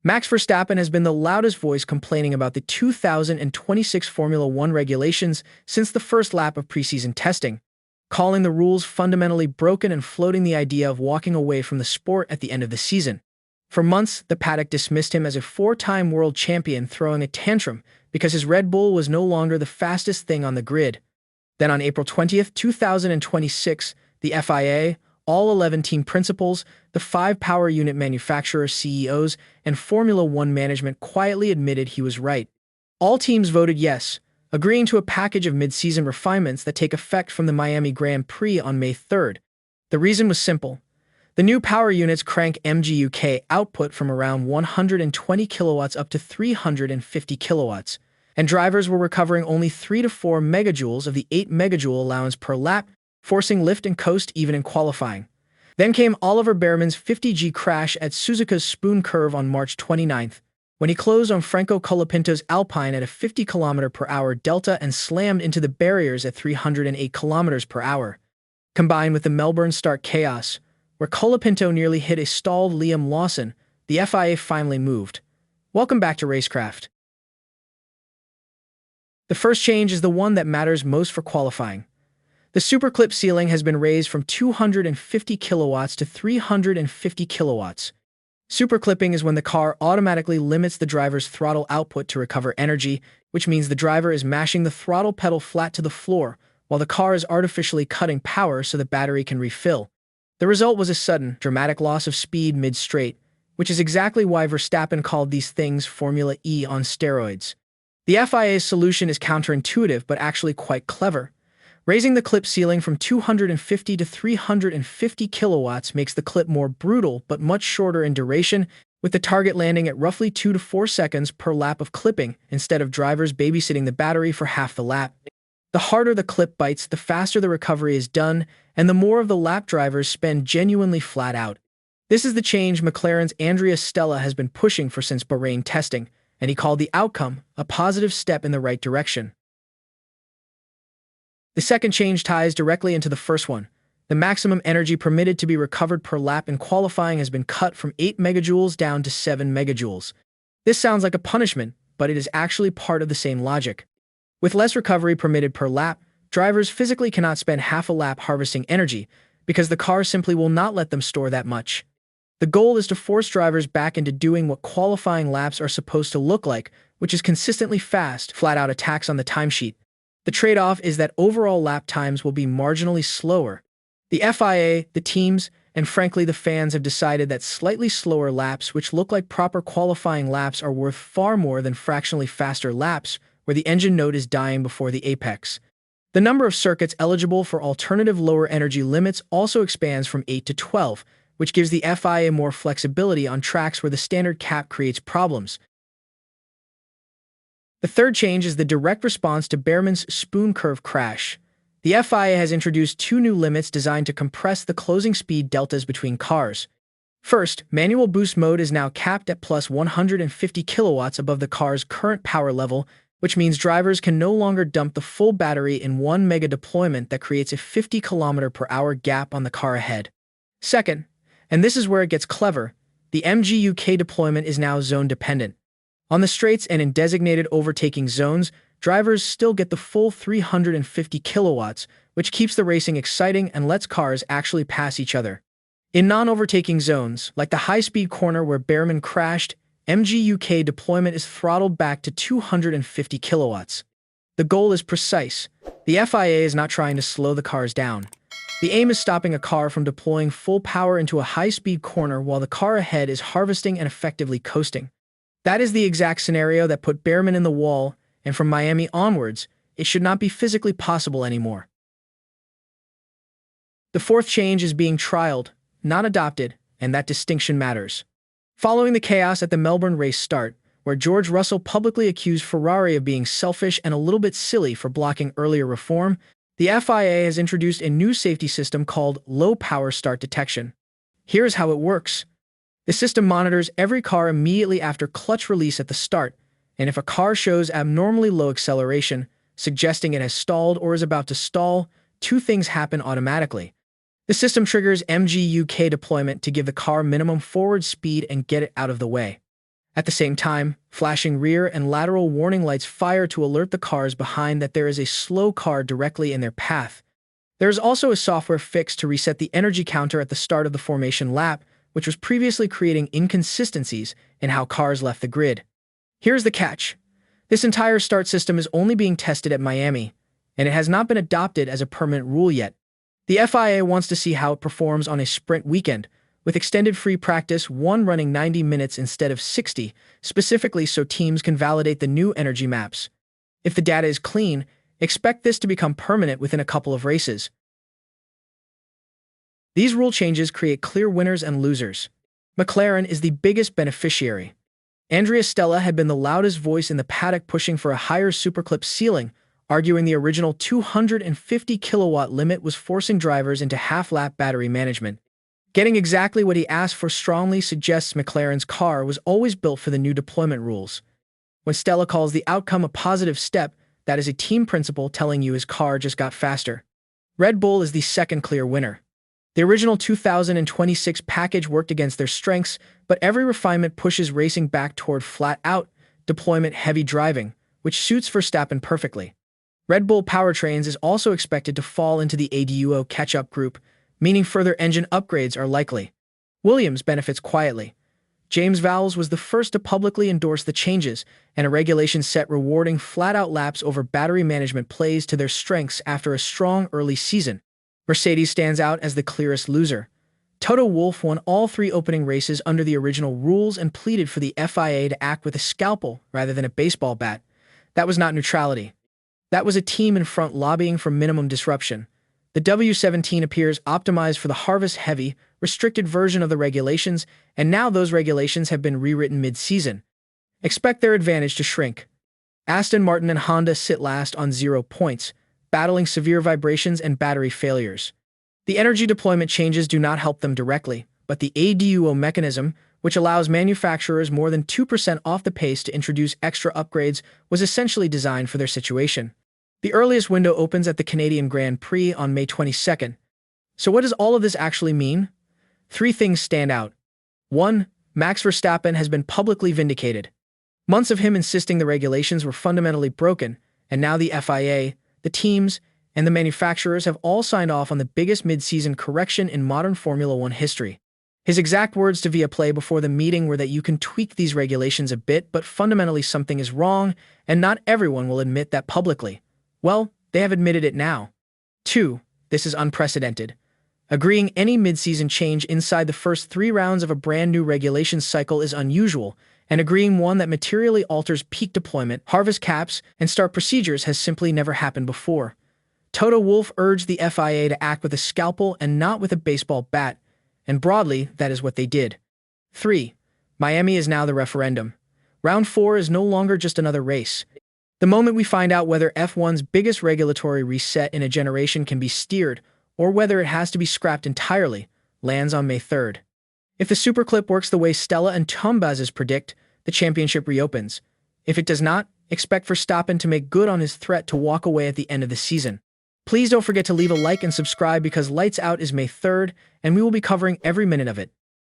Max Verstappen has been the loudest voice complaining about the 2026 Formula One regulations since the first lap of preseason testing, calling the rules fundamentally broken and floating the idea of walking away from the sport at the end of the season. For months, the paddock dismissed him as a four-time world champion, throwing a tantrum because his Red Bull was no longer the fastest thing on the grid. Then on April 20th, 2026, the FIA, all 11 team principals, the 5 power unit manufacturer CEOs, and Formula One management quietly admitted he was right. All teams voted yes, agreeing to a package of mid-season refinements that take effect from the Miami Grand Prix on May 3rd. The reason was simple. The new power units crank MGU K output from around 120 kilowatts up to 350 kilowatts, and drivers were recovering only 3 to 4 megajoules of the 8 megajoule allowance per lap, forcing lift and coast even in qualifying. Then came Oliver Bearman's 50G crash at Suzuka's Spoon Curve on March 29th, when he closed on Franco Colapinto's Alpine at a 50 km/h delta and slammed into the barriers at 308 km/h. Combined with the Melbourne start chaos, where Colapinto nearly hit a stalled Liam Lawson, the FIA finally moved. Welcome back to Racecraft. The first change is the one that matters most for qualifying. The superclip ceiling has been raised from 250 kilowatts to 350 kilowatts. Superclipping is when the car automatically limits the driver's throttle output to recover energy, which means the driver is mashing the throttle pedal flat to the floor, while the car is artificially cutting power so the battery can refill. The result was a sudden, dramatic loss of speed mid-straight, which is exactly why Verstappen called these things Formula E on steroids. The FIA's solution is counterintuitive but actually quite clever. Raising the clip ceiling from 250 to 350 kilowatts makes the clip more brutal but much shorter in duration, with the target landing at roughly 2 to 4 seconds per lap of clipping instead of drivers babysitting the battery for half the lap. The harder the clip bites, the faster the recovery is done, and the more of the lap drivers spend genuinely flat out. This is the change McLaren's Andrea Stella has been pushing for since Bahrain testing, and he called the outcome a positive step in the right direction. The second change ties directly into the first one. The maximum energy permitted to be recovered per lap in qualifying has been cut from 8 megajoules down to 7 megajoules. This sounds like a punishment, but it is actually part of the same logic. With less recovery permitted per lap, drivers physically cannot spend half a lap harvesting energy because the car simply will not let them store that much. The goal is to force drivers back into doing what qualifying laps are supposed to look like, which is consistently fast, flat-out attacks on the timesheet. The trade-off is that overall lap times will be marginally slower. The FIA, the teams, and frankly the fans have decided that slightly slower laps, which look like proper qualifying laps, are worth far more than fractionally faster laps, where the engine note is dying before the apex. The number of circuits eligible for alternative lower energy limits also expands from 8 to 12, which gives the FIA more flexibility on tracks where the standard cap creates problems. The third change is the direct response to Bearman's Spoon Curve crash. The FIA has introduced 2 new limits designed to compress the closing speed deltas between cars. First, manual boost mode is now capped at plus 150 kilowatts above the car's current power level, which means drivers can no longer dump the full battery in one mega deployment that creates a 50 km/h gap on the car ahead. Second, and this is where it gets clever, the MGU K deployment is now zone-dependent. On the straights and in designated overtaking zones, drivers still get the full 350 kilowatts, which keeps the racing exciting and lets cars actually pass each other. In non-overtaking zones, like the high-speed corner where Bearman crashed, MGU K deployment is throttled back to 250 kilowatts. The goal is precise. The FIA is not trying to slow the cars down. The aim is stopping a car from deploying full power into a high-speed corner while the car ahead is harvesting and effectively coasting. That is the exact scenario that put Bearman in the wall, and from Miami onwards, it should not be physically possible anymore. The fourth change is being trialed, not adopted, and that distinction matters. Following the chaos at the Melbourne race start, where George Russell publicly accused Ferrari of being selfish and a little bit silly for blocking earlier reform, the FIA has introduced a new safety system called low-power start detection. Here's how it works. The system monitors every car immediately after clutch release at the start, and if a car shows abnormally low acceleration, suggesting it has stalled or is about to stall, 2 things happen automatically. The system triggers MGU K deployment to give the car minimum forward speed and get it out of the way. At the same time, flashing rear and lateral warning lights fire to alert the cars behind that there is a slow car directly in their path. There is also a software fix to reset the energy counter at the start of the formation lap, which was previously creating inconsistencies in how cars left the grid. Here's the catch. This entire start system is only being tested at Miami, and it has not been adopted as a permanent rule yet. The FIA wants to see how it performs on a sprint weekend, with extended free practice 1 running 90 minutes instead of 60, specifically so teams can validate the new energy maps. If the data is clean, expect this to become permanent within a couple of races. These rule changes create clear winners and losers. McLaren is the biggest beneficiary. Andrea Stella had been the loudest voice in the paddock pushing for a higher superclip ceiling, arguing the original 250 kilowatt limit was forcing drivers into half-lap battery management. Getting exactly what he asked for strongly suggests McLaren's car was always built for the new deployment rules. When Stella calls the outcome a positive step, that is a team principal telling you his car just got faster. Red Bull is the second clear winner. The original 2026 package worked against their strengths, but every refinement pushes racing back toward flat-out, deployment-heavy driving, which suits Verstappen perfectly. Red Bull powertrains is also expected to fall into the editorial catch-up group, meaning further engine upgrades are likely. Williams benefits quietly. James Vowles was the first to publicly endorse the changes, and a regulation set rewarding flat-out laps over battery management plays to their strengths after a strong early season. Mercedes stands out as the clearest loser. Toto Wolff won all 3 opening races under the original rules and pleaded for the FIA to act with a scalpel rather than a baseball bat. That was not neutrality. That was a team in front lobbying for minimum disruption. The W17 appears optimized for the harvest-heavy, restricted version of the regulations, and now those regulations have been rewritten mid-season. Expect their advantage to shrink. Aston Martin and Honda sit last on 0 points, battling severe vibrations and battery failures. The energy deployment changes do not help them directly, but the ADUO mechanism, which allows manufacturers more than 2% off the pace to introduce extra upgrades, was essentially designed for their situation. The earliest window opens at the Canadian Grand Prix on May 22nd. So what does all of this actually mean? 3 things stand out. 1. Max Verstappen has been publicly vindicated. Months of him insisting the regulations were fundamentally broken, and now the FIA, the teams, and the manufacturers have all signed off on the biggest mid-season correction in modern Formula One history. His exact words to Viaplay before the meeting were that you can tweak these regulations a bit, but fundamentally something is wrong, and not everyone will admit that publicly. Well, they have admitted it now. 2. This is unprecedented. Agreeing any mid-season change inside the first 3 rounds of a brand new regulations cycle is unusual, and agreeing one that materially alters peak deployment, harvest caps, and start procedures has simply never happened before. Toto Wolff urged the FIA to act with a scalpel and not with a baseball bat, and broadly, that is what they did. 3. Miami is now the referendum. Round 4 is no longer just another race. The moment we find out whether F1's biggest regulatory reset in a generation can be steered, or whether it has to be scrapped entirely, lands on May 3rd. If the superclip works the way Stella and Tombazes predict, the championship reopens. If it does not, expect Verstappen to make good on his threat to walk away at the end of the season. Please don't forget to leave a like and subscribe because Lights Out is May 3rd, and we will be covering every minute of it.